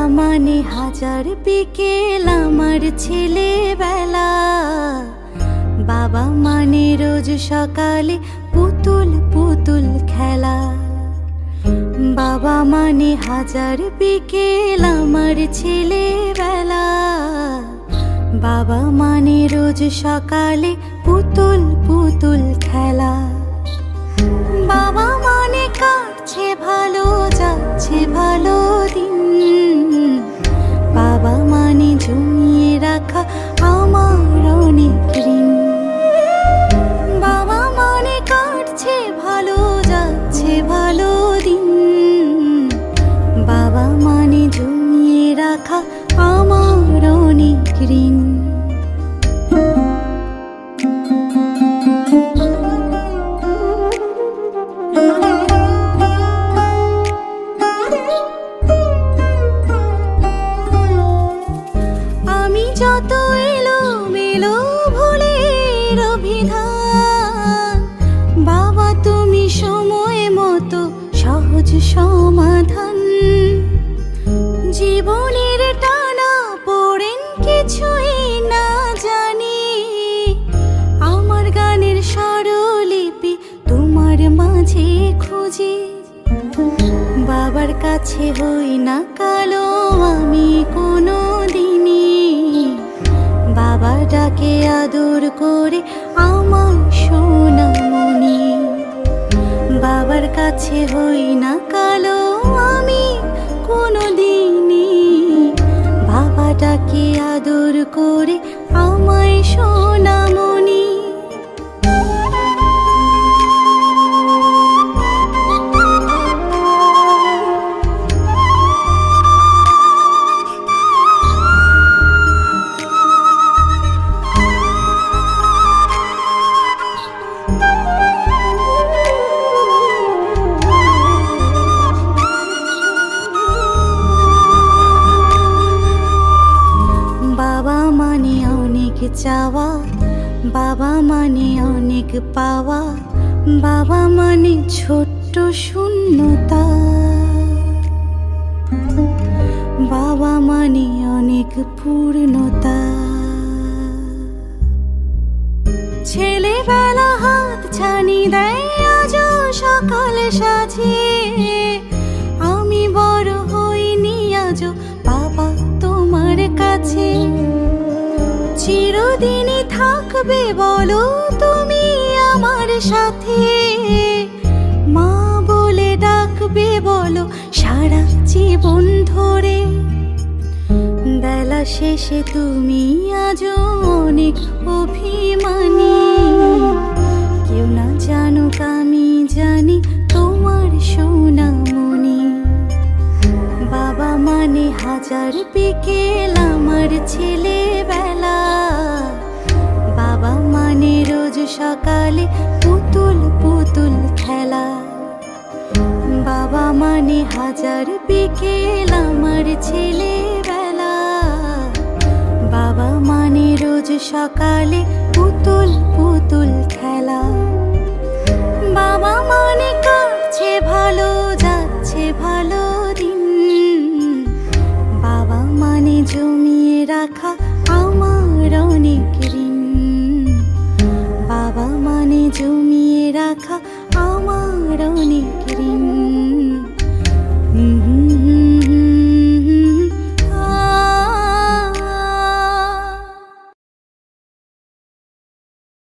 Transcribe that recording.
মানে হাজার বিকেল আমার ছেলেবেলা। বাবা মানে রোজ সকালে পুতুল পুতুল খেলা। বাবা মানে হাজার বিকেল আমার ছেলেবেলা। বাবা মানে রোজ সকালে পুতুল পুতুল খেলা। বাবা মানে কাটছে ভালো, যাচ্ছে ভালো দিন। বাবা মানে জমিয়ে রাখা আমার অনেক ঋণ। বাবা মানে কাটছে ভালো, যাচ্ছে ভালো দিন। বাবা মানে জমিয়ে রাখা আমার অনেক ঋণ। যত এলোমেলো ভুলের অভিধান, বাবা তুমি সময় মতো সহজ সমাধান। জীবনের টানা পড়েন কিছুই না জানি, আমার গানের স্বরলিপি তোমার মাঝে খুঁজি। বাবার কাছে হই না কালো আমি কোনো দিনই, বাবা ডাকে আদর করে আমার সোনামণি। বাবার কাছে হই না কালো আমি কোনো দিনই, বাবা ডাকে আদর করে আমায় সোনামণি। বাবা মানে অনেক চাওয়া, বাবা মানে অনেক পাওয়া। বাবা মানে ছোট্ট শূন্যতা। বাবা মানে অনেক পূর্ণতা। ছেলেবেলা হাত ছানি দেয় আজও সকাল সাজিয়ে। আমি বড় হইনি আজও বাবা তোমার কাছে। চিরদিনই থাকবে বলো তুমি আমার সাথে, মা বলে ডাকবে বলো সারা জীবন ধরে। বেলা শেষে তুমি আজও অনেক অভিমানী, কেউ না জানুক আমি জানি তোমার সোনামণি। বাবা মানে হাজার বিকেল আমার ছেলেবেলা। বাবা মানে রোজ সকালে পুতুল পুতুল খেলা। বাবা মানে হাজার বিকেল আমার ছেলেবেলা। বাবা মানে রোজ সকালে পুতুল পুতুল খেলা। বাবা মানে কাটছে ভালো, যাচ্ছে ভালো দিন। বাবা মানে জমিয়ে রাখা